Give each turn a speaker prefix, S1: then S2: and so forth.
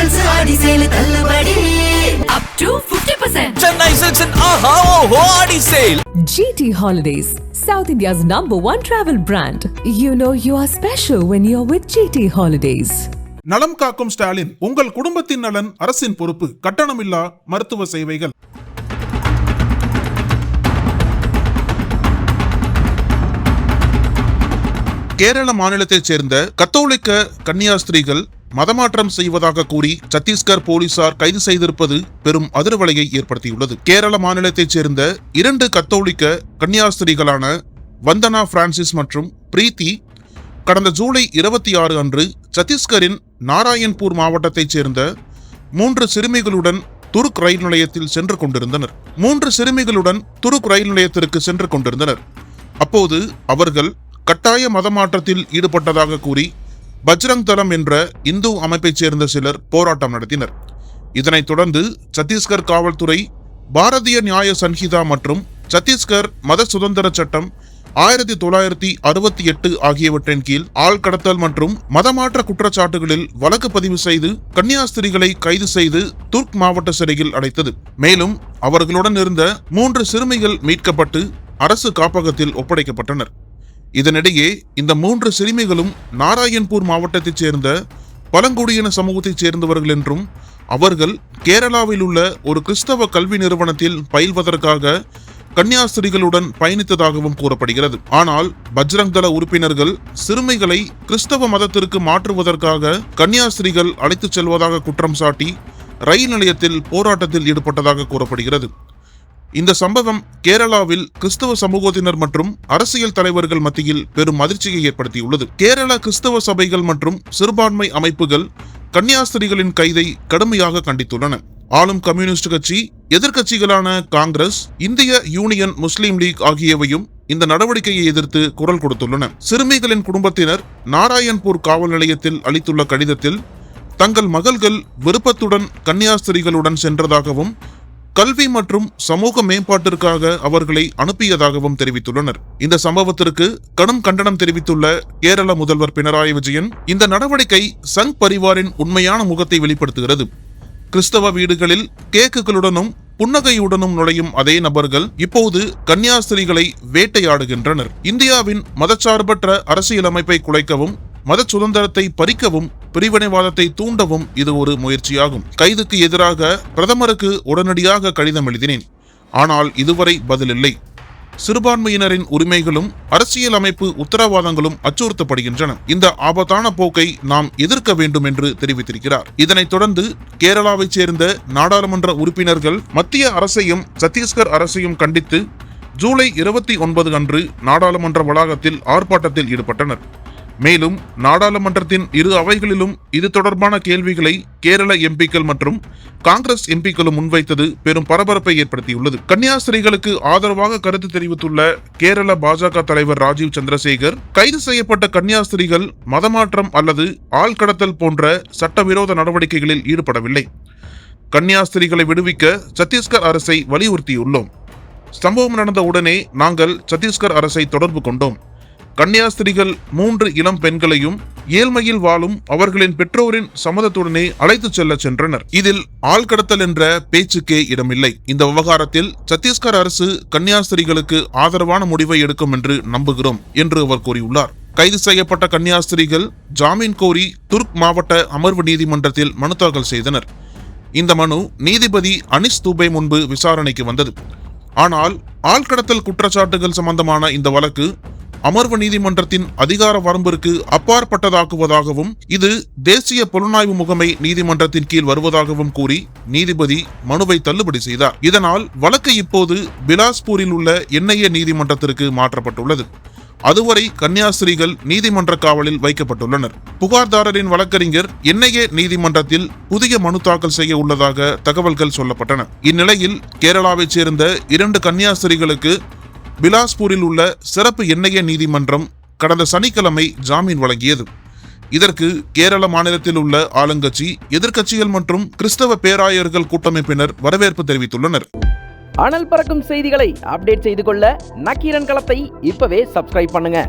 S1: Silks ஆடி sale தள்ளுபடி up to 50%.
S2: Chennai Silks and Aha Oho Adi Sale.
S3: GT Holidays, South India's #1 travel brand. You know you are special when you're with GT Holidays.
S4: நலம் காக்கும் ஸ்டாலின், உங்கள் குடும்பத்தின் நலன் அரசின் பொறுப்பு. கட்டணமில்லா மருத்துவ சேவைகள். கேரள மாநிலத்தைச் சேர்ந்த கத்தோலிக்க கன்னியாஸ்திரிகள் மதமாற்றம் செய்வதாக கூறி சத்தீஸ்கர் போலீசார் கைது செய்திருப்பது பெரும் அதிர்வலையை ஏற்படுத்தியுள்ளது. கேரள மாநிலத்தைச் சேர்ந்த 2 கத்தோலிக்க கன்னியாஸ்திரிகளான வந்தனா பிரான்சிஸ் மற்றும் பிரீத்தி கடந்த ஜூலை 26 அன்று சத்தீஸ்கரின் நாராயண்பூர் மாவட்டத்தைச் சேர்ந்த 3 சிறுமிகளுடன் துருக் ரயில் நிலையத்தில் சென்று கொண்டிருந்தனர். 3 சிறுமிகளுடன் துருக் ரயில் நிலையத்திற்கு சென்று கொண்டிருந்தனர். அப்போது அவர்கள் கட்டாய மதமாற்றத்தில் ஈடுபட்டதாக கூறி பஜ்ரங் தளம் என்ற இந்து அமைப்பைச் சேர்ந்த சிலர் போராட்டம் நடத்தினர். இதனைத் தொடர்ந்து சத்தீஸ்கர் காவல்துறை பாரதிய நியாய சன்ஹிதா மற்றும் சத்தீஸ்கர் மத சுதந்திர சட்டம் 1968 ஆகியவற்றின் கீழ் ஆள் கடத்தல் மற்றும் மதமாற்ற குற்றச்சாட்டுகளில் வழக்கு பதிவு செய்து கன்னியாஸ்திரிகளை கைது செய்து துர்க் மாவட்ட சிறையில் அடைத்தது. மேலும் அவர்களுடன் இருந்த 3 சிறுமிகள் மீட்கப்பட்டு அரசு காப்பகத்தில் ஒப்படைக்கப்பட்டனர். இதனிடையே இந்த 3 சிறுமிகளும் நாராயண்பூர் மாவட்டத்தைச் சேர்ந்த பழங்குடியின சமூகத்தைச் சேர்ந்தவர்கள் என்றும் அவர்கள் கேரளாவில் உள்ள ஒரு கிறிஸ்தவ கல்வி நிறுவனத்தில் பயில்வதற்காக கன்னியாஸ்திரிகளுடன் பயணித்ததாகவும் கூறப்படுகிறது. ஆனால் பஜ்ரங் தள உறுப்பினர்கள் சிறுமிகளை கிறிஸ்தவ மதத்திற்கு மாற்றுவதற்காக கன்னியாஸ்திரிகள் அழைத்துச் செல்வதாக குற்றம் சாட்டி ரயில் நிலையத்தில் போராட்டத்தில் ஈடுபட்டதாக கூறப்படுகிறது. இந்த சம்பவம் கேரளாவில் கிறிஸ்தவ சமூகத்தினர் மற்றும் அரசியல் தலைவர்கள் மத்தியில் பெரும் அதிர்ச்சியை ஏற்படுத்தியுள்ளது. கேரள கிறிஸ்தவ சபைகள் மற்றும் சிறுபான்மை அமைப்புகள் கன்னியாஸ்திரிகளின் கைதை கடுமையாக கண்டித்துள்ளன. ஆளும் கம்யூனிஸ்ட் கட்சி, எதிர்க்கட்சிகளான காங்கிரஸ், இந்திய யூனியன் முஸ்லீம் லீக் ஆகியவையும் இந்த நடவடிக்கையை எதிர்த்து குரல் கொடுத்துள்ளன. சிறுமிகளின் குடும்பத்தினர் நாராயண்பூர் காவல் நிலையத்தில் அளித்துள்ள கடிதத்தில் தங்கள் மகள்கள் விருப்பத்துடன் கன்னியாஸ்திரிகளுடன் சென்றதாகவும் கல்வி மற்றும் சமூக மேம்பாட்டிற்காக அவர்களை அனுப்பியதாகவும் தெரிவித்துள்ளனர். இந்த சம்பவத்திற்கு கடும் கண்டனம் தெரிவித்துள்ள கேரள முதல்வர் பினராயி விஜயன், இந்த நடவடிக்கை சங் பரிவாரின் உண்மையான முகத்தை வெளிப்படுத்துகிறது. கிறிஸ்தவ வீடுகளில் கேக்குகளுடனும் புன்னகையுடனும் நுழையும் அதே நபர்கள் இப்போது கன்னியாஸ்திரிகளை வேட்டையாடுகின்றனர். இந்தியாவின் மதச்சார்பற்ற அரசியலமைப்பை குலைக்கவும் மத சுதந்திரத்தை பறிக்கவும் பிரிவினைவாதத்தை தூண்டவும் இது ஒரு முயற்சியாகும். கைதுக்கு எதிராக பிரதமருக்கு உடனடியாக கடிதம் எழுதினேன், ஆனால் இதுவரை பதில் இல்லை. சிறுபான்மையினரின் உரிமைகளும் அரசியல் அமைப்பு உத்தரவாதங்களும் அச்சுறுத்தப்படுகின்றன. இந்த ஆபத்தான போக்கை நாம் எதிர்க்க வேண்டும் என்று தெரிவித்திருக்கிறார். இதனைத் தொடர்ந்து கேரளாவைச் சேர்ந்த நாடாளுமன்ற உறுப்பினர்கள் மத்திய அரசையும் சத்தீஸ்கர் அரசையும் கண்டித்து ஜூலை 29 அன்று நாடாளுமன்ற வளாகத்தில் ஆர்ப்பாட்டத்தில் ஈடுபட்டனர். மேலும் நாடாளுமன்றத்தின் 2 அவைகளிலும் இது தொடர்பான கேள்விகளை கேரள எம்பிக்கள் மற்றும் காங்கிரஸ் எம்பிக்களும் முன்வைத்தது பெரும் பரபரப்பை ஏற்படுத்தியுள்ளது. கன்னியாஸ்திரிகளுக்கு ஆதரவாக கருத்து தெரிவித்துள்ள கேரள பாஜக தலைவர் ராஜீவ் சந்திரசேகர், கைது செய்யப்பட்ட கன்னியாஸ்திரிகள் மதமாற்றம் அல்லது ஆள் கடத்தல் போன்ற சட்டவிரோத நடவடிக்கைகளில் ஈடுபடவில்லை. கன்னியாஸ்திரிகளை விடுவிக்க சத்தீஸ்கர் அரசை வலியுறுத்தியுள்ளோம். சம்பவம் நடந்த உடனே நாங்கள் சத்தீஸ்கர் அரசை தொடர்பு கொண்டோம். கன்னியாஸ்திரிகள் 3 இளம் பெண்களையும் ஏழ்மையில் வாழும் அவர்களின் பெற்றோரின் சம்மதத்துடனே அழைத்துச் செல்ல சென்றனர். இதில் ஆள்கடத்தல் என்ற பேச்சுக்கே இடமில்லை. இந்த விவகாரத்தில் சத்தீஸ்கர் அரசு கன்னியாஸ்திரிகளுக்கு ஆதரவான முடிவை எடுக்கும் என்று நம்புகிறோம் என்று அவர் கூறியுள்ளார். கைது செய்யப்பட்ட கன்னியாஸ்திரிகள் ஜாமீன் கோரி துர்க் மாவட்ட அமர்வு நீதிமன்றத்தில் மனு தாக்கல் செய்தனர். இந்த மனு நீதிபதி அனிஸ் தூபே முன்பு விசாரணைக்கு வந்தது. ஆனால் ஆள்கடத்தல் குற்றச்சாட்டுகள் சம்பந்தமான இந்த வழக்கு அமர்வு நீதிமன்றத்தின் அதிகார வரம்பிற்கு அப்பாற்பட்டதாக்குவதாகவும் இது தேசிய புலனாய்வு முகமை நீதிமன்றத்தின் கீழ் வருவதாகவும் கூறி நீதிபதி மனுவை தள்ளுபடி செய்தார். இதனால் வழக்கு இப்போது பிலாஸ்பூரில் உள்ள என்ஐஏ நீதிமன்றத்திற்கு மாற்றப்பட்டுள்ளது. அதுவரை கன்னியாஸ்திரிகள் நீதிமன்ற காவலில் வைக்கப்பட்டுள்ளனர். புகார்தாரரின் வழக்கறிஞர் என்ஐஏ நீதிமன்றத்தில் புதிய மனு தாக்கல் செய்ய உள்ளதாக தகவல்கள் சொல்லப்பட்டன. இந்நிலையில் கேரளாவைச் சேர்ந்த 2 கன்னியாஸ்திரிகளுக்கு பிலாஸ்பூரில் உள்ள சிறப்பு என்ஐஏ நீதிமன்றம் கடந்த சனிக்கிழமை ஜாமீன் வழங்கியது. இதற்கு கேரள மாநிலத்தில் உள்ள ஆளுங்கட்சி, எதிர்க்கட்சிகள் மற்றும் கிறிஸ்தவ பேராயர்கள் கூட்டமைப்பினர் வரவேற்பு தெரிவித்துள்ளனர்.
S5: அனல் பறக்கும் செய்திகளை அப்டேட் செய்து கொள்ள நக்கீரன் களத்தை இப்பவே சப்ஸ்கிரைப் பண்ணுங்க.